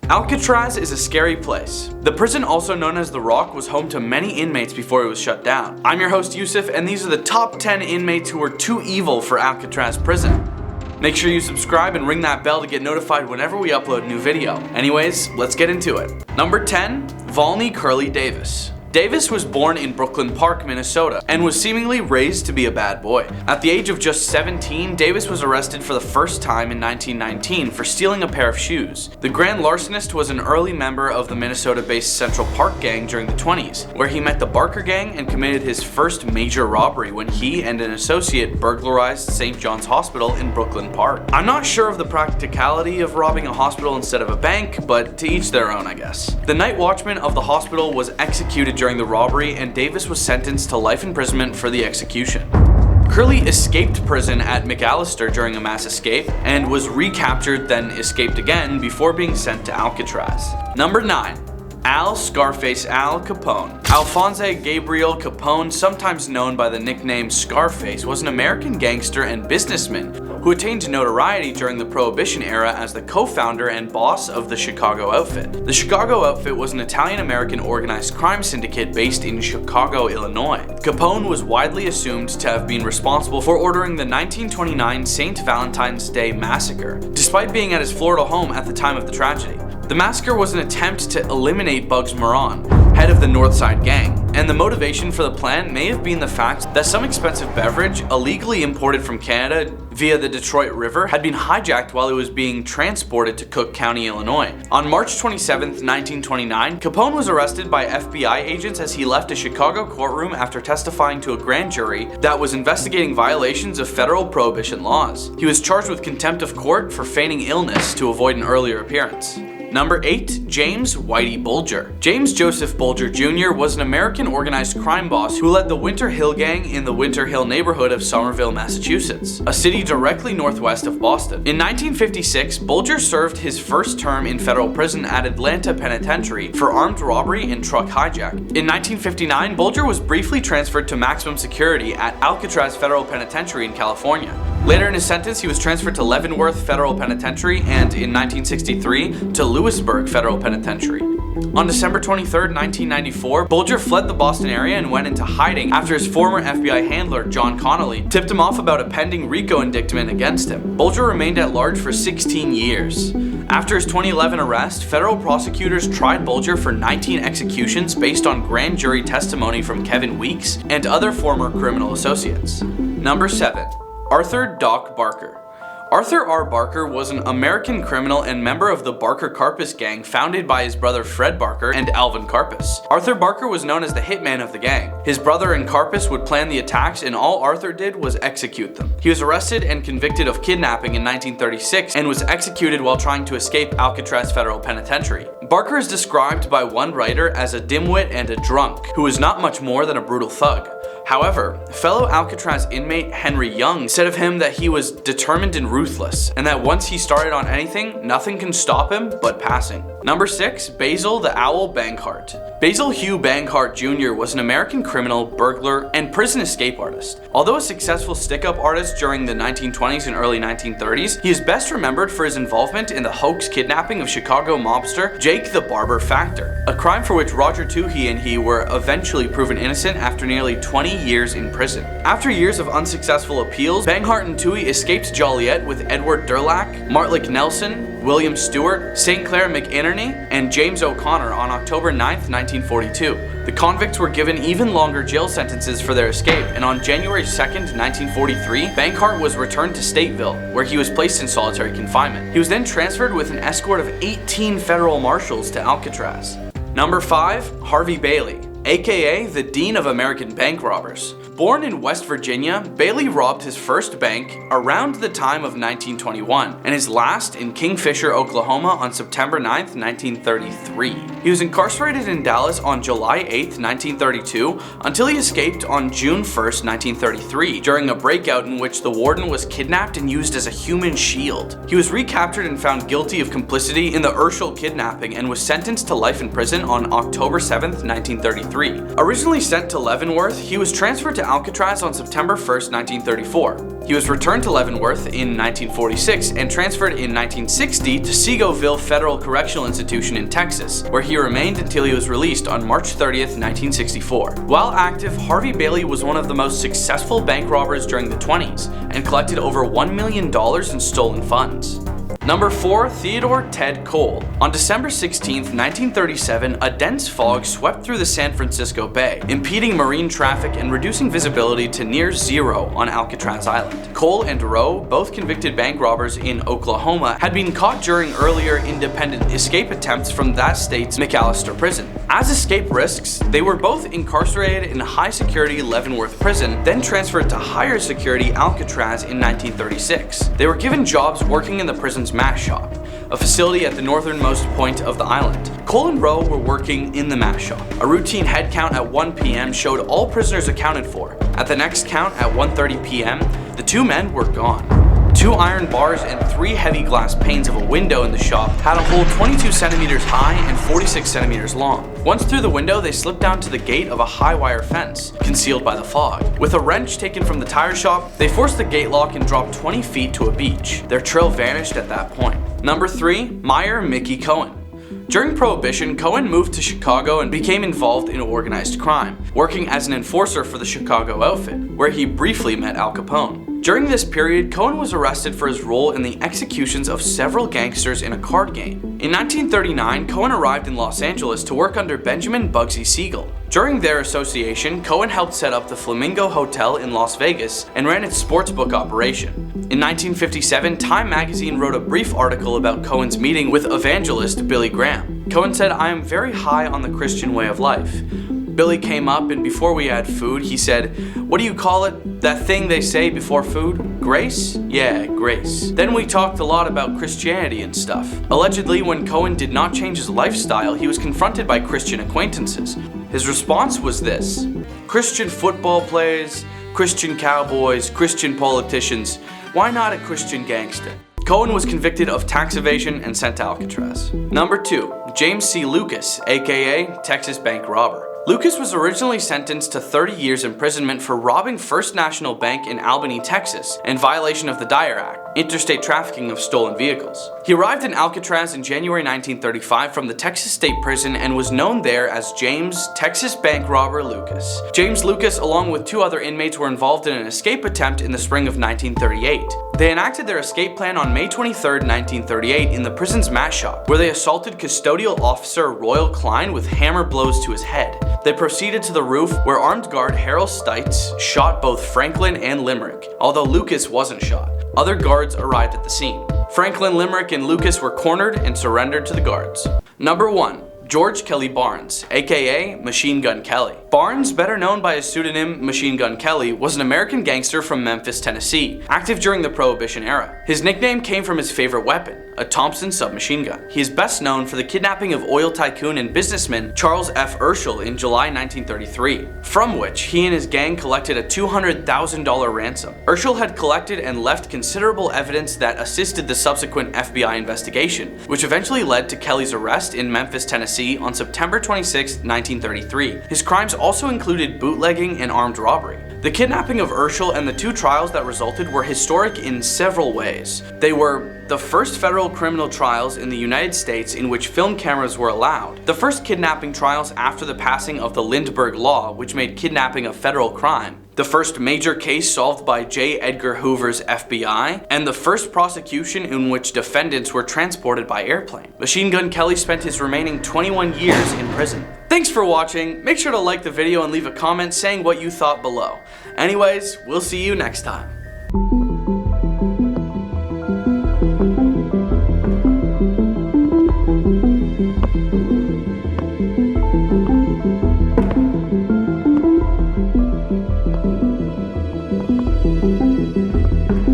Alcatraz is a scary place. The prison, also known as The Rock, was home to many inmates before it was shut down. I'm your host Yusuf, and these are the top 10 inmates who were too evil for Alcatraz prison. Make sure you subscribe and ring that bell to get notified whenever we upload a new video. Anyways, let's get into it. Number 10. Volney Curly Davis. Davis was born in Brooklyn Park, Minnesota, and was seemingly raised to be a bad boy. At the age of just 17, Davis was arrested for the first time in 1919 for stealing a pair of shoes. The grand larcenist was an early member of the Minnesota-based Central Park gang during the 20s, where he met the Barker gang and committed his first major robbery when he and an associate burglarized St. John's Hospital in Brooklyn Park. I'm not sure of the practicality of robbing a hospital instead of a bank, but to each their own, I guess. The night watchman of the hospital was executed during the robbery, and Davis was sentenced to life imprisonment for the execution. Curly escaped prison at McAllister during a mass escape and was recaptured, then escaped again before being sent to Alcatraz. Number 9. Al Scarface Al Capone. Alphonse Gabriel Capone, sometimes known by the nickname Scarface, was an American gangster and businessman who attained notoriety during the Prohibition era as the co-founder and boss of the Chicago Outfit. The Chicago Outfit was an Italian-American organized crime syndicate based in Chicago, Illinois. Capone was widely assumed to have been responsible for ordering the 1929 St. Valentine's Day Massacre, despite being at his Florida home at the time of the tragedy. The massacre was an attempt to eliminate Bugs Moran, head of the Northside Gang, and the motivation for the plan may have been the fact that some expensive beverage, illegally imported from Canada via the Detroit River, had been hijacked while it was being transported to Cook County, Illinois. On March 27, 1929, Capone was arrested by FBI agents as he left a Chicago courtroom after testifying to a grand jury that was investigating violations of federal prohibition laws. He was charged with contempt of court for feigning illness to avoid an earlier appearance. Number 8. James Whitey Bulger. James Joseph Bulger Jr. was an American organized crime boss who led the Winter Hill Gang in the Winter Hill neighborhood of Somerville, Massachusetts, a city directly northwest of Boston. In 1956, Bulger served his first term in federal prison at Atlanta Penitentiary for armed robbery and truck hijack. In 1959, Bulger was briefly transferred to maximum security at Alcatraz Federal Penitentiary in California. Later in his sentence, he was transferred to Leavenworth Federal Penitentiary and, in 1963, to Lewisburg Federal Penitentiary. On December 23, 1994, Bulger fled the Boston area and went into hiding after his former FBI handler, John Connolly, tipped him off about a pending RICO indictment against him. Bulger remained at large for 16 years. After his 2011 arrest, federal prosecutors tried Bulger for 19 executions based on grand jury testimony from Kevin Weeks and other former criminal associates. Number 7. Arthur Doc Barker. Arthur R. Barker was an American criminal and member of the Barker Karpus gang founded by his brother Fred Barker and Alvin Karpus. Arthur Barker was known as the hitman of the gang. His brother and Karpus would plan the attacks, and all Arthur did was execute them. He was arrested and convicted of kidnapping in 1936 and was executed while trying to escape Alcatraz Federal Penitentiary. Barker is described by one writer as a dimwit and a drunk who was not much more than a brutal thug. However, fellow Alcatraz inmate Henry Young said of him that he was determined and ruthless, and that once he started on anything, nothing can stop him but passing. Number 6. Basil the Owl Banghart. Basil Hugh Banghart Jr. was an American criminal, burglar, and prison escape artist. Although a successful stick-up artist during the 1920s and early 1930s, he is best remembered for his involvement in the hoax kidnapping of Chicago mobster Jake the Barber Factor, a crime for which Roger Toohey and he were eventually proven innocent after nearly 20 years in prison. After years of unsuccessful appeals, Banghart and Toohey escaped Joliet with Edward Durlack, Martlick Nelson, William Stewart, St. Clair McInerney, and James O'Connor on October 9, 1942. The convicts were given even longer jail sentences for their escape, and on January 2, 1943, Banghart was returned to Stateville, where he was placed in solitary confinement. He was then transferred with an escort of 18 federal marshals to Alcatraz. Number 5. Harvey Bailey, aka the Dean of American Bank Robbers. Born in West Virginia, Bailey robbed his first bank around the time of 1921, and his last in Kingfisher, Oklahoma on September 9, 1933. He was incarcerated in Dallas on July 8, 1932, until he escaped on June 1, 1933, during a breakout in which the warden was kidnapped and used as a human shield. He was recaptured and found guilty of complicity in the Urschel kidnapping and was sentenced to life in prison on October 7, 1933. Originally sent to Leavenworth, he was transferred to Alcatraz on September 1st, 1934. He was returned to Leavenworth in 1946 and transferred in 1960 to Seagoville Federal Correctional Institution in Texas, where he remained until he was released on March 30th, 1964. While active, Harvey Bailey was one of the most successful bank robbers during the 20s and collected over $1 million in stolen funds. Number 4. Theodore Ted Cole. On December 16, 1937, a dense fog swept through the San Francisco Bay, impeding marine traffic and reducing visibility to near zero on Alcatraz Island. Cole and Rowe, both convicted bank robbers in Oklahoma, had been caught during earlier independent escape attempts from that state's McAllister prison. As escape risks, they were both incarcerated in high-security Leavenworth prison, then transferred to higher-security Alcatraz in 1936. They were given jobs working in the prison's mash shop, a facility at the northernmost point of the island. Cole and Rowe were working in the mash shop. A routine head count at 1 p.m. showed all prisoners accounted for. At the next count at 1:30 p.m., the two men were gone. 2 iron bars and 3 heavy glass panes of a window in the shop had a hole 22 centimeters high and 46 centimeters long. Once through the window, they slipped down to the gate of a high wire fence, concealed by the fog. With a wrench taken from the tire shop, they forced the gate lock and dropped 20 feet to a beach. Their trail vanished at that point. Number 3. Meyer Mickey Cohen. During Prohibition, Cohen moved to Chicago and became involved in organized crime, working as an enforcer for the Chicago outfit, where he briefly met Al Capone. During this period, Cohen was arrested for his role in the executions of several gangsters in a card game. In 1939, Cohen arrived in Los Angeles to work under Benjamin Bugsy Siegel. During their association, Cohen helped set up the Flamingo Hotel in Las Vegas and ran its sportsbook operation. In 1957, Time magazine wrote a brief article about Cohen's meeting with evangelist Billy Graham. Cohen said, "I am very high on the Christian way of life. Billy came up and before we had food, he said, 'What do you call it? That thing they say before food? Grace? Yeah, grace.' Then we talked a lot about Christianity and stuff." Allegedly, when Cohen did not change his lifestyle, he was confronted by Christian acquaintances. His response was this: "Christian football players, Christian cowboys, Christian politicians, why not a Christian gangster?" Cohen was convicted of tax evasion and sent to Alcatraz. Number 2. James C. Lucas, aka Texas bank robber. Lucas was originally sentenced to 30 years imprisonment for robbing First National Bank in Albany, Texas, in violation of the Dyer Act, interstate trafficking of stolen vehicles. He arrived in Alcatraz in January 1935 from the Texas State Prison and was known there as James Texas Bank Robber Lucas. James Lucas, along with 2 other inmates, were involved in an escape attempt in the spring of 1938. They enacted their escape plan on May 23, 1938 in the prison's mash shop, where they assaulted custodial officer Royal Klein with hammer blows to his head. They proceeded to the roof, where armed guard Harold Stites shot both Franklin and Limerick, although Lucas wasn't shot. Other guards arrived at the scene. Franklin, Limerick, and Lucas were cornered and surrendered to the guards. Number 1. George Kelly Barnes, aka Machine Gun Kelly. Barnes, better known by his pseudonym Machine Gun Kelly, was an American gangster from Memphis, Tennessee, active during the Prohibition era. His nickname came from his favorite weapon, a Thompson submachine gun. He is best known for the kidnapping of oil tycoon and businessman Charles F. Urschel in July 1933, from which he and his gang collected a $200,000 ransom. Urschel had collected and left considerable evidence that assisted the subsequent FBI investigation, which eventually led to Kelly's arrest in Memphis, Tennessee on September 26, 1933. His crimes also included bootlegging and armed robbery. The kidnapping of Urschel and the 2 trials that resulted were historic in several ways. They were the first federal criminal trials in the United States in which film cameras were allowed, the first kidnapping trials after the passing of the Lindbergh Law, which made kidnapping a federal crime, the first major case solved by J. Edgar Hoover's FBI, and the first prosecution in which defendants were transported by airplane. Machine Gun Kelly spent his remaining 21 years in prison. Thanks for watching. Make sure to like the video and leave a comment saying what you thought below. Anyways, we'll see you next time.